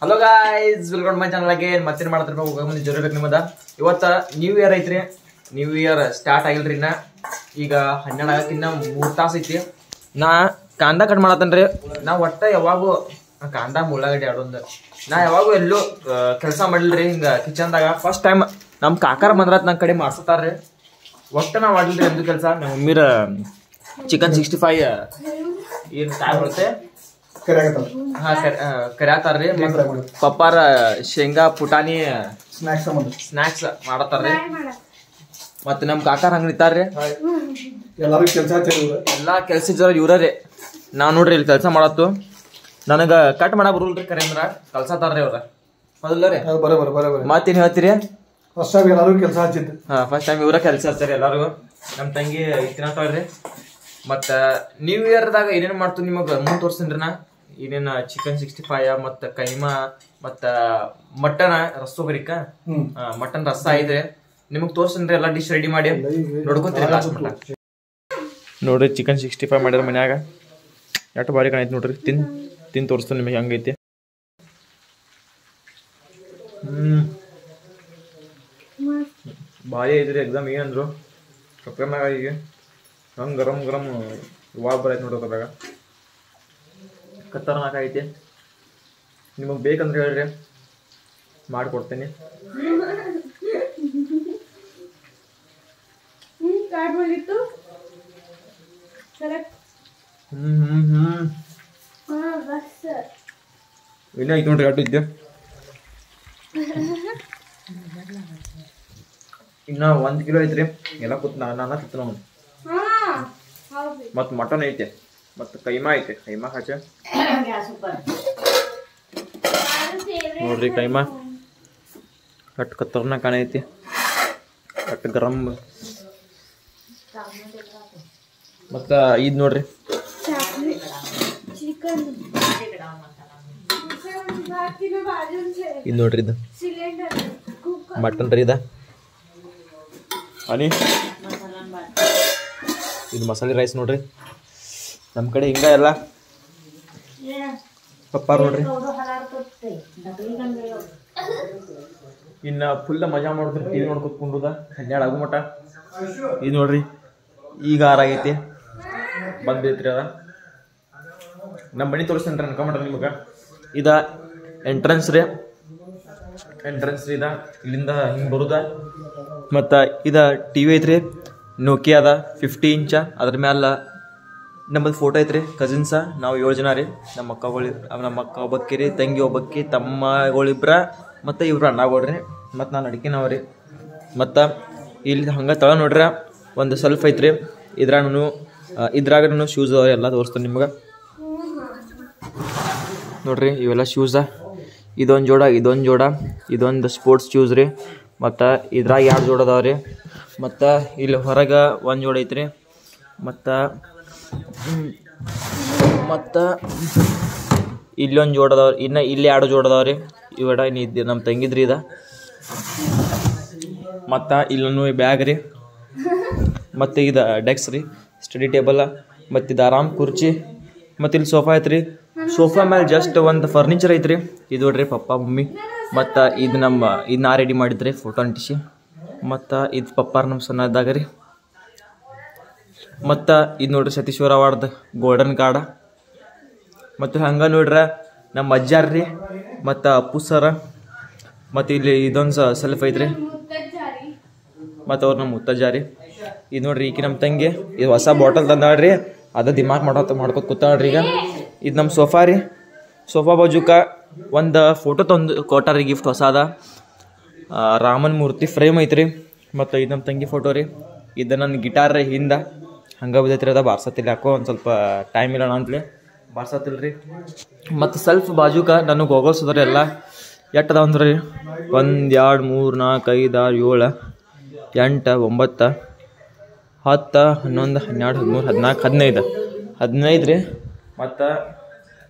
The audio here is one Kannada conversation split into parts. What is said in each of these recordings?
Hello guys, welcome my channel again. ಮತ್ತೇನ್ ಮಾಡ್ತಿರ್ಬೇಕು ಹೋಗ ಮುಂದೆ ಜೋರಿರ್ಬೇಕು ನಿಮ್ಮದ. ಇವತ್ತ ನ್ಯೂ ಇಯರ್ ಐತ್ರಿ. ನ್ಯೂ ಇಯರ್ ಸ್ಟಾರ್ಟ್ ಆಗಿಲ್ರಿ ಇನ್ನ. ಈಗ 12 ಆಗಕ್ಕಿನ್ನ 3 ತಾಸು ಐತಿ. ನಾ ಕಾಂದ ಕಟ್ ಮಾಡತ್ತನ್ರಿ. ನಾ ಒಟ್ಟ ಯಾವಾಗೂ ಕಾಂದ ಮುಳ್ಳಾಗಡ್ಡಿ ಆಡೋದು ನಾ ಯಾವಾಗೂ ಎಲ್ಲೂ ಕೆಲಸ ಮಾಡಿಲ್ರಿ ಹಿಂಗ ಕಿಚನ್ದಾಗ. ಫಸ್ಟ್ ಟೈಮ್ ನಮ್ ಕಾಕಾರ ಬಂದ್ರ ನನ್ನ ಕಡೆ ಮಾಡ್ಸತಾರ್ರಿ. ಒಟ್ಟ ನಾ ಮಾಡಿಲ್ರಿ ಎಂದು ಕೆಲಸ. ನಮ್ಮ ಮಮ್ಮಿರ ಚಿಕನ್ 65 ಏನು ಟೈಮ್ ಬರುತ್ತೆ ಕರ್ಯಾತಾರ್ರಿ. ಪಪ್ಪಾರ ಶೇಂಗಾ ಪುಟಾಣಿ ಸ್ನಾಕ್ಸ್ ಮಾಡತಾರ್ರಿ. ಮತ್ತ ನಮ್ ಕಾಕಾರ ಹಂಗ ನಿಂತಾರ್ರಿ. ಎಲ್ಲಾ ಕೆಲ್ಸ ಇವ್ರೇ. ನಾವ್ ನೋಡ್ರಿ ಇಲ್ಲಿ ಕೆಲ್ಸ ಮಾಡತ್ತು. ನನಗ ಕಟ್ ಮಾಡ ಬರುಲ್ರಿ. ಕರೆ ಅಂದ್ರ ಕಲ್ಸತಾರ್ರಿ ಅವ್ರ. ಹೌದಲ್ಲ ರೀ? ಮತ್ತೇನ್ ಹೇಳ್ತೀರಿ? ಫಸ್ಟ್ ಟೈಮ್ ಎಲ್ಲಾರು ಕೆಲಸ ಹಚ್ಚಿದ್ದು. ಫಸ್ಟ್ ಟೈಮ್ ಇವ್ರ ಕೆಲ್ಸ ಹಚ್ಚಾರಿ ಎಲ್ಲಾರು. ನಮ್ ತಂಗಿ ತಿನ್ನತಾಳ್ರಿ. ಮತ್ತ ನ್ಯೂ ಇಯರ್ ದಾಗ ಏನೇನ್ ಮಾಡ್ತು ನಿಮಗ ಮುಂದ್ ತೋರ್ಸ್ತೇನ್ರಿ ನಾ. ಏನೇನ ಚಿಕನ್ 65 ಮತ್ತ ಕೈಮಾ ಮತ್ತ ಮಟನ್ ರಸೋಗರಿಕ ಮಟನ್ ರಸ ಇದೆ ನಿಮಗ್ ತೋರ್ಸನ್ರಿ. ಎಲ್ಲಾ ಡಿಶ್ ರೆಡಿ ಮಾಡಿ ನೋಡ್ಕೊಂತೀರಿ ಲಾಸ್ಟ್ ಮಟ್ಟ. ನೋಡ್ರಿ ಚಿಕನ್ 65 ಮಾಡ್ಯಾರ ಮನ್ಯಾಗ. ಎಷ್ಟು ಬಾರಿ ಕಾಣೈತಿ ನೋಡ್ರಿ. ತಿನ್ ತೋರಿಸ್ತಾನೆ ನಿಮಗೆ ಹಂಗೈತಿ. ಭಾರಿ ಐತ್ರಿ ಎಕ್ಸಾಮ್. ಏನಂದ್ರು ಕಪ್ಪನಾಗ ಈಗ ಹಂಗ ಗರಂ ಗರಂ ಇವಾಗ ಬರೈತಿ ನೋಡ್ರಿ. ಅದ್ರಾಗ ಖತರ್ನಾಕ್ ಐತಿ. ನಿಮಗ್ ಬೇಕಂದ್ರೆ ಹೇಳ್ರಿ, ಮಾಡಿಕೊಡ್ತೇನೆ. ಇನ್ನ ಐತಿ ನೋಡ್ರಿ. ಅಡ್ಡು ಇದ್ದೆ ಇನ್ನ 1 ಕಿಲೋ ಐತ್ರಿ. ಎಲ್ಲ ಕೂತ್ ನಾನ ತಿತ್ತ ನಾವು. ಮತ್ ಮಟನ್ ಐತೆ, ಮತ್ ಕೈಮಾ ಐತೆ. ಕೈಮಾ ಹಾಚ ನೋಡ್ರಿ. ಕೈಮಾ ಅಟ್ ಕತ್ತರ್ನ ಕಾಣೈತಿ. ಅಟ್ ಗರಂ. ಮತ್ತ ಇದ್ ನೋಡ್ರಿ ಇದು ನೋಡ್ರಿ. ಇದು ಮಟನ್ ರೀ. ಅನಿ ಇದು ಮಸಾಲೆ ರೈಸ್ ನೋಡ್ರಿ. ನಮ್ಮ ಕಡೆ ಹಿಂಗ ಎಲ್ಲ ಪಪ್ಪಾರ ನೋಡ್ರಿ. ಇನ್ನ ಫುಲ್ ಮಜಾ ಮಾಡಿದ್ರಿ. ಟಿವಿ ನೋಡ್ಕೊತ ಕುಂಡುದ 12 ಆಗೋ ಮಟ. ಇದು ನೋಡ್ರಿ ಈಗ 6 ಆಗೈತಿ. ಬಂದೈತ್ರಿ ಅದ. ನಮ್ಮ ಮನೆ ತೋರಿಸ್ತೇನ್ರಿ ಅನ್ಕೊಂಬಿಟ್ರಿ ನಿಮಗ. ಇದ ಎಂಟ್ರೆನ್ಸ್ ರೀ. ಇದ ಇಲ್ಲಿಂದ ಹಿಂಗೆ ಬರುದ. ಮತ್ತು ಇದ ಟಿವಿ ಐತ್ರಿ. ನೋಕಿಯಾದ 50 ಇಂಚ. ಅದ್ರ ಮ್ಯಾಲ ನಮ್ಮದು ಫೋಟೋ ಐತ್ರಿ. ಕಸಿನ್ಸ ನಾವು 7 ಜನ ರೀ. ನಮ್ಮ ಅಕ್ಕ ಒಬ್ಬಕ್ಕಿ ರೀ, ತಂಗಿ ಒಬ್ಬಕ್ಕಿ, ತಮ್ಮಗಳಿಬ್ರ ಮತ್ತು ಇವ್ರು ಅಣ್ಣಗಳ್ರಿ. ಮತ್ತು ನಾನು ಅಡಿಕೆ ನಾವ್ರಿ. ಮತ್ತು ಇಲ್ಲಿ ಹಂಗೆ ತಳ ನೋಡ್ರಿ ಒಂದು ಸೆಲ್ಫ್ ಐತ್ರಿ. ಇದ್ರಾಗ ಶೂಸ್ ಅವ. ಎಲ್ಲ ತೋರಿಸ್ತೇನೆ ನಿಮ್ಗೆ ನೋಡ್ರಿ. ಇವೆಲ್ಲ ಶೂಸ. ಇದೊಂದು ಜೋಡ ಇದೊಂದು ಸ್ಪೋರ್ಟ್ಸ್ ಶೂಸ್ ರೀ. ಮತ್ತು ಇದ್ರಾಗ 2 ಜೋಡ ಅದಾವ ರೀ. ಮತ್ತು ಇಲ್ಲಿ ಹೊರಗೆ 1 ಜೋಡ ಐತ್ರಿ. ಮತ್ತು ಇಲ್ಲೊಂದು ಜೋಡ ಅದಾವ. ಇನ್ನು ಇಲ್ಲಿ 2 ಜೋಡ ಅದಾವ ರೀ. ಇವೆಡ ಇನ್ನು ನಮ್ಮ ತಂಗಿದ್ರಿ ಇದ. ಮತ್ತು ಇಲ್ಲೂ ಬ್ಯಾಗ್ ರೀ. ಮತ್ತು ಇದು ಡೆಕ್ಸ್ ರೀ, ಸ್ಟಡಿ ಟೇಬಲ್. ಮತ್ತು ಇದು ಆರಾಮ್ ಕುರ್ಚಿ. ಮತ್ತು ಇಲ್ಲಿ ಸೋಫಾ ಐತ್ರಿ. ಸೋಫಾ ಮೇಲೆ ಜಸ್ಟ್ ಒಂದು ಫರ್ನಿಚರ್ ಐತ್ರಿ. ಇದು ನೋಡ್ರಿ ಪಪ್ಪ ಮಮ್ಮಿ. ಮತ್ತು ಇದು ನಾ ರೆಡಿ ಮಾಡಿದ್ರಿ ಫೋಟೋ ಅಂಟಿಸಿ. ಮತ್ತು ಇದು ಪಪ್ಪಾರ ನಮ್ಮ ಸಣ್ಣದಾಗ ರೀ. ಮತ್ತು ಇದು ನೋಡ್ರಿ ಸತೀಶ್ವರ ಅವಾರ್ಡ್ ಗೋಲ್ಡನ್ ಕಾರ್ಡ. ಮತ್ತು ಹಂಗೆ ನೋಡ್ರಿ ನಮ್ಮ ಅಜ್ಜಾರ ರೀ ಮತ್ತು ಅಪ್ಪು ಸರ. ಮತ್ತು ಇಲ್ಲಿ ಇದೊಂದು ಸೆಲ್ಫ್ ಐತ್ರಿ. ಮತ್ತು ಅವ್ರು ನಮ್ಮ ಮುತ್ತಜ್ಜಾರಿ. ಇದು ನೋಡ್ರಿ ಈಕಿ ನಮ್ಮ ತಂಗಿ. ಇದು ಹೊಸ ಬಾಟಲ್ ತಂದಾಳ್ರಿ. ಅದ ದಿಮಾಕ್ ಮಾಡ್ಕೊತ ಕೂತಾಳ್ರಿ ಈಗ. ಇದು ನಮ್ಮ ಸೋಫಾ ರೀ. ಸೋಫಾ ಬಾಜುಕ ಒಂದು ಫೋಟೋ ತಂದು ಕೊಟ್ಟಾರಿ ಗಿಫ್ಟ್ ಹೊಸಾದ. ರಾಮನ್ ಮೂರ್ತಿ ಫ್ರೇಮ್ ಐತ್ರಿ. ಮತ್ತು ಇದು ನಮ್ಮ ತಂಗಿ ಫೋಟೋ ರೀ. ಇದು ನನ್ನ ಗಿಟಾರ್ ರೀ ಹಿಂದೆ ಹಂಗೆ ಬಿದ್ದೈತ್ರಿ. ಅದ ಬಾರ್ಸತ್ತಿಲ್ಲ ಯಾಕೋ ಒಂದು ಸ್ವಲ್ಪ ಟೈಮ್ ಇಲ್ಲ ಅಂತಲೇ ಬಾರ್ಸತ್ತಿಲ್ರಿ. ಮತ್ತು ಸೆಲ್ಫ್ ಬಾಜುಕ ನನಗೆ ಗೋಗಲ್ಸದ್ರಿ. ಎಲ್ಲ ಎಷ್ಟು ಅದಾವ ಅಂದ್ರೆ 1 2 3 4 5 6 7 8 9 10 11 12 13 14 15 ರೀ. ಮತ್ತು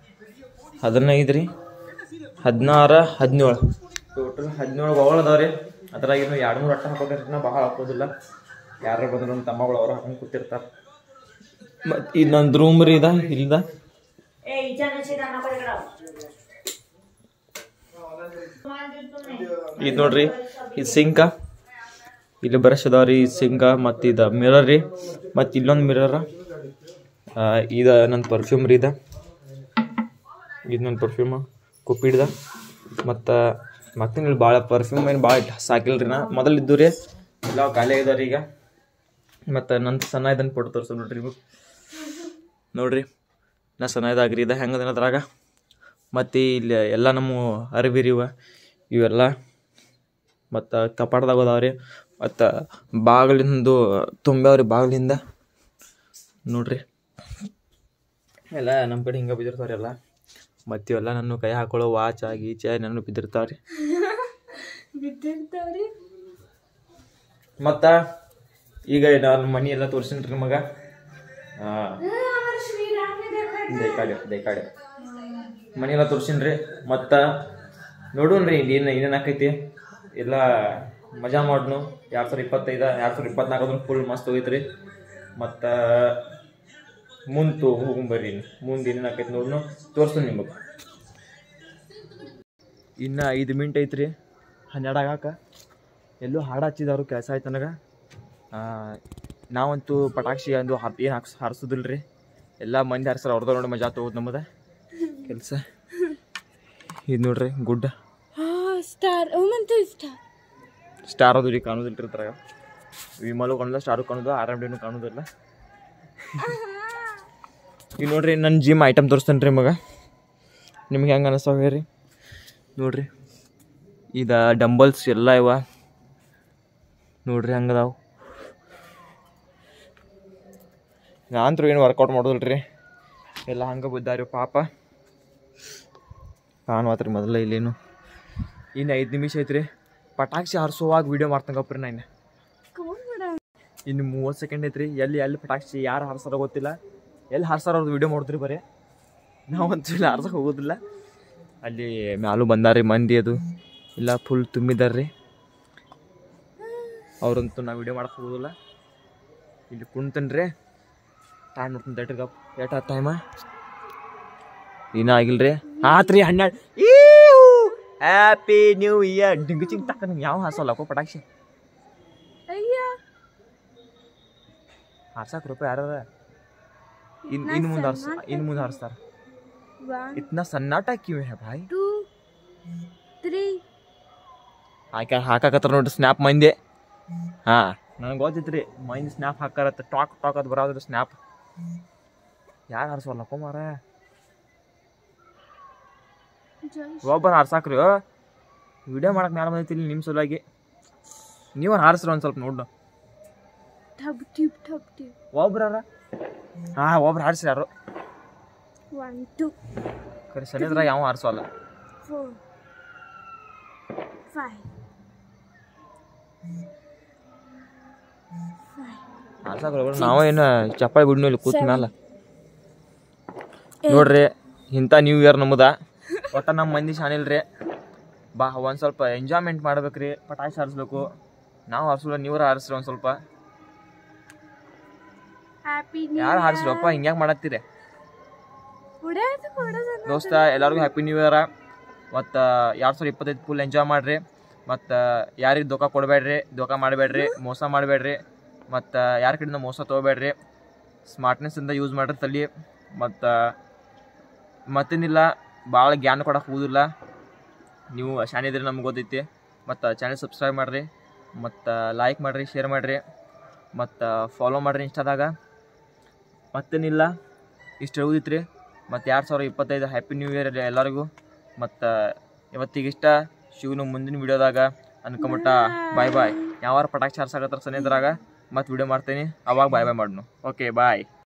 15 ರೀ, 16 17 ಟೋಟಲ್ 17 ಗೋಗಳು ಅದಾವ ರೀ. ಅದ್ರಾಗ ಇನ್ನು 2-3 ಅಟ್ಟ ಹಾಕೋದಿರ್ತ. ಭಾಳ ಹಾಕೋದಿಲ್ಲ. ಯಾರು ಬಂದ್ರು ನಮ್ಮ ತಮ್ಮಗಳು ಅವ್ರು ಹಾಕೊಂಡು ಕೂತಿರ್ತಾರೆ. ಮತ್ತು ಇನ್ನೊಂದು ರೂಮ್ ರೀ. ಇಲ್ದ ಇದು ನೋಡ್ರಿ ಇದು ಸಿಂಕ, ಇಲ್ಲಿ ಬ್ರಷ್ ಅದಾವ್ರಿ, ಸಿಂಕ ಮತ್ತು ಇದು ಮಿರರ್ ರೀ, ಮತ್ತು ಇಲ್ಲೊಂದು ಮಿರರ್. ಇದು ನನ್ನ ಪರ್ಫ್ಯೂಮ್ ರೀ, ಇದು ನನ್ನ ಪರ್ಫ್ಯೂಮ್ ಕುಪ್ಪಿಡ್ದ. ಮತ್ತು ಮತ್ತೇನು ಇಲ್ಲಿ ಭಾಳ ಪರ್ಫ್ಯೂಮ್ ಏನು ಭಾಳ ಸಾಕಿಲ್ರಿ. ನಾ ಮೊದಲು ಇದ್ದು ರೀ, ಎಲ್ಲ ಖಾಲಿ ಆಗಿದಾವ್ರಿ ಈಗ. ಮತ್ತು ನನ್ನ ಸಣ್ಣ ಇದನ್ನು ಫೋಟೋ ತೋರಿಸೋ ನೋಡ್ರಿ ನಾ ಸಣ್ಣ ಇದಾಗ್ರಿ ಇದು ಹೆಂಗದ ಅದ್ರಾಗ. ಮತ್ತು ಇಲ್ಲಿ ಎಲ್ಲ ನಮ್ಮ ಅರಿವಿ ರೀ ಇವೆಲ್ಲ. ಮತ್ತು ಕಪಾಟದಾಗ ಅದಾವ್ರಿ. ಮತ್ತು ಬಾಗಿಲಿಂದು ತುಂಬ್ಯಾವ್ರಿ, ಬಾಗಿಲಿಂದ ನೋಡ್ರಿ ಎಲ್ಲ ನಮ್ಮ ಕಡೆ ಹಿಂಗೆ ಬಿದ್ದಿರ್ತಾವ್ರಿ ಎಲ್ಲ. ಮತ್ತು ಇವೆಲ್ಲ ನನ್ನ ಕೈ ಹಾಕೊಳ್ಳೋ ವಾಚ ಗೀಚ ನನ್ನ ಬಿದ್ದಿರ್ತಾವ್ರಿ. ಮತ್ತು ಈಗ ನಾನು ಮನೆ ಎಲ್ಲ ತೋರಿಸಿನ್ರಿ ನಿಮಗೆ. ದೈಕಾಡೆ ಮನೆ ಎಲ್ಲ ತೋರಿಸಿನ್ರಿ. ಮತ್ತು ನೋಡೋಣ್ರಿ ಇನ್ನೇನು ಆಕೈತಿ ಎಲ್ಲ ಮಜಾ ಮಾಡೋಣ. 2025 2024 ಫುಲ್ ಮಸ್ತ್ ಹೋಗೈತ್ರಿ. ಮತ್ತು ಮುಂದೆ ಹೋಗ್ಬರ್ರಿ, ಮುಂದೆ ಏನೇನು ಆಕೈತಿ ನೋಡ್ನು ತೋರಿಸ್ತೀನಿ ನಿಮಗೆ. ಇನ್ನು 5 ಮಿನಿಟ್ ಐತ್ರಿ 12 ಆಗಾಕ. ಎಲ್ಲೂ ಹಾಡು ಹಚ್ಚಿದವ್ರು ಕೆಲಸ ಆಯ್ತು ನನಗೆ. ನಾವಂತೂ ಪಟಾಕ್ಷಿ ಅಂದು ಏನು ಹಾರಿಸೋದಿಲ್ಲ ರೀ, ಎಲ್ಲ ಮಂದಿ ಹಾರಿಸ್ತಾರೆ. ಅವ್ರದ್ದು ನೋಡಿ ಮಜಾ ತಗೋದು ನಮ್ಮದು ಕೆಲಸ. ಇದು ನೋಡ್ರಿ ಗುಡ್ಡ ಸ್ಟಾರ್ ಅದು ರೀ, ಕಾಣೋದಿಲ್ಲ ರೀ ಇದ್ರಾಗ. ವಿಮಲು ಕಾಣೋದಿಲ್ಲ, ಸ್ಟಾರು ಕಾಣೋದು, RMDನೂ ಕಾಣೋದಿಲ್ಲ. ಈಗ ನೋಡ್ರಿ ನನ್ನ ಜಿಮ್ ಐಟಮ್ ತೋರಿಸ್ತೇನೆ ರೀ ಮಗ, ನಿಮ್ಗೆ ಹೆಂಗೆ ಅನಿಸ್ತಾವ ಹೇಳ್ರಿ. ನೋಡ್ರಿ ಇದು ಡಂಬಲ್ಸ್ ಎಲ್ಲ ಇವ ನೋಡ್ರಿ ಹಂಗದಾವು. ನಾನಂತೂ ಏನು ವರ್ಕೌಟ್ ಮಾಡೋದಿಲ್ಲ ರೀ, ಎಲ್ಲ ಹಂಗೆ ಬಿದ್ದಾರಿ ಪಾಪ. ಕಾಣುವತ್ರಿ ಮೊದಲ ಇಲ್ಲೇನು. ಇನ್ನು 5 ನಿಮಿಷ ಐತ್ರಿ. ಪಟಾಕ್ಷಿ ಹಾರಿಸುವಾಗ ವೀಡಿಯೋ ಮಾಡ್ತಂಗಪ್ರಿ ನಾನು. ಇನ್ನು 30 ಸೆಕೆಂಡ್ ಐತ್ರಿ. ಎಲ್ಲಿ ಪಟಾಕ್ಷಿ ಯಾರು ಹಾರಿಸಾರೋ ಗೊತ್ತಿಲ್ಲ, ಎಲ್ಲಿ ಹಾರಿಸಾರ ಅವ್ರದ್ದು ವೀಡಿಯೋ ಮಾಡಿದ್ರಿ ಬರೀ. ನಾವಂತೂ ಇಲ್ಲಿ ಹಾರ್ಸಕ್ಕೆ ಹೋಗೋದಿಲ್ಲ. ಅಲ್ಲಿ ಮ್ಯಾಲೂ ಬಂದಾರಿ ಮಂದಿ, ಅದು ಇಲ್ಲ ಫುಲ್ ತುಂಬಿದಾರ್ರಿ. ಅವ್ರಂತೂ ನಾವು ವೀಡಿಯೋ ಮಾಡಕ್ಕೆ ಹೋಗೋದಿಲ್ಲ. ಇಲ್ಲಿ ಕುಣ್ತೇನೆ ರೀ, ಟೈಮ್ ನೋಡ್ತೀನಿ ತಟ್ರಿಗ. ಎಷ್ಟು ಟೈಮ ಇನ್ನೂ ಆಗಿಲ್ಲ ರೀ. ಆತ್ರಿ 12. Happy new year. Ding Ching ತಕ್ಕ ನಿಮ್ಗೆ ಯಾವ ಹಾರಿಸಲ್ಲಕ್ಕೋ ಪಟಾಕ್ಷಿ ಹಾರ್ಸಕ್ಕೆ ರೂಪಾಯಿ ಯಾರ ಇನ್ನು ಮುಂದೆ ಹಾರಿಸ್ತಾರೆ. ಇತ್ನಾ ಸನ್ನಾಟ ಕ್ಯೂ ಹೇ ಭಾಯ್. 2 3 ಹಾಕಾಕತ್ತಾರ ನೋಡ್ರಿ ಸ್ನ್ಯಾಪ್ ಮಂದಿ. ಹಾಂ ನನಗೆ ಗೊತ್ತೈತ್ರಿ ಮಂದಿ ಸ್ನ್ಯಾಪ್ ಹಾಕಾರತ್ತ. ಟಾಕ್ ಅದು ಬರೋದ್ರಿ ಸ್ನ್ಯಾಪ್. ಯಾರು ಹಾರಿಸೋಲ್ಲಕ್ಕೋ ಮಾರ, ಒಬ್ಬರು ಹಾರ್ಸಾಕ್ರಿ. ವಿಡಿಯೋ ಮಾಡಕ್ಕೆ ಮ್ಯಾಲ ಬಂದೈತಿಲ್ಲ ನಿಮ್ಮ ಸಲುವಾಗಿ. ನೀವು ಹಾರಿಸ್ರಿ ಒಂದು ಸ್ವಲ್ಪ ನೋಡು. ಒಬ್ರಾರ ಒಬ್ರು ಹಾರಿಸ್ರಿ ಯಾರು. 1 2 ಕರೆ ಸನಿದ್ರಾಗ ಯಾವ ಹಾರಿಸೋಲ್ಲ. 4 5 ಹಾರ್ಸಾಕ್ರಿ. ನಾವೇನು ಚಪ್ಪಾಳಿ ಬಿಡ್ನು ಇಲ್ಲಿ ಕೂತ್ ಮ್ಯಾಲ. ನೋಡ್ರಿ ಇಂಥ ನ್ಯೂ ಇಯರ್ ನಮ್ಮದ. ಒಟ್ಟು ನಮ್ಮ ಮಂದಿ ಶಾಣಿಲ್ರಿ. ಒಂದು ಸ್ವಲ್ಪ ಎಂಜಾಯ್ಮೆಂಟ್ ಮಾಡ್ಬೇಕ್ರಿ, ಪಟಾಕಿ ಹಾರಿಸ್ಬೇಕು. ನಾವು ಹಾರಿಸಲ್ಲ, ನೀವ್ರ ಹಾರಿಸ್ರಿ ಒಂದು ಸ್ವಲ್ಪ. ಯಾರು ಹಾರಿಸ್ರಪ್ಪ ಹಿಂಗ್ಯಾಕೆ ಮಾಡತ್ತೀರಿ ದೋಸ್ತ? ಎಲ್ಲರಿಗೂ ಹ್ಯಾಪಿ ನ್ಯೂ ಇಯರ್. ಮತ್ತು 2025 ಫುಲ್ ಎಂಜಾಯ್ ಮಾಡಿರಿ. ಮತ್ತು ಯಾರಿಗೆ ದೋಖ ಕೊಡಬೇಡ್ರಿ, ದೋಖ ಮಾಡಬೇಡ್ರಿ, ಮೋಸ ಮಾಡಬೇಡ್ರಿ. ಮತ್ತು ಯಾರ ಕಡೆಯಿಂದ ಮೋಸ ತೊಗೋಬೇಡ್ರಿ. ಸ್ಮಾರ್ಟ್ನೆಸ್ಸಿಂದ ಯೂಸ್ ಮಾಡಿರಿ ತಲೆ. ಮತ್ತು ಮತ್ತೇನಿಲ್ಲ, ಭಾಳ ಜ್ಞಾನ ಕೊಡಕ್ಕೆ ಹೋಗೋದಿಲ್ಲ. ನೀವು ಶಾಣಿದ್ರಿ ನಮ್ಗೆ ಗೊತ್ತೈತಿ. ಮತ್ತು ಚಾನಲ್ ಸಬ್ಸ್ಕ್ರೈಬ್ ಮಾಡಿರಿ, ಮತ್ತು ಲೈಕ್ ಮಾಡಿರಿ, ಶೇರ್ ಮಾಡಿರಿ, ಮತ್ತು ಫಾಲೋ ಮಾಡಿರಿ ಇನ್ಸ್ಟಾದಾಗ. ಮತ್ತೇನಿಲ್ಲ, ಇಷ್ಟು ಹೇಳೋದಿತ್ತು ರೀ. ಮತ್ತು 2025 ಹ್ಯಾಪಿ ನ್ಯೂ ಇಯರ್ ಎಲ್ಲರಿಗೂ. ಮತ್ತು ಇವತ್ತಿಗಿಷ್ಟ. ಶಿವನು ಮುಂದಿನ ವೀಡಿಯೋದಾಗ ಅನ್ಕೊಂಬಿಟ್ಟ ಬಾಯ್ ಬಾಯ್. ಯಾವಾರು ಪಟಾಕ್ಷಿ ಹಾರ್ಸಾಕತ್ತಾರ ಸನಿದ್ರಾಗ ಮತ್ತೆ ವೀಡಿಯೋ ಮಾಡ್ತೀನಿ, ಅವಾಗ ಬಾಯ್ ಬಾಯ್ ಮಾಡೋಣ. ಓಕೆ ಬಾಯ್.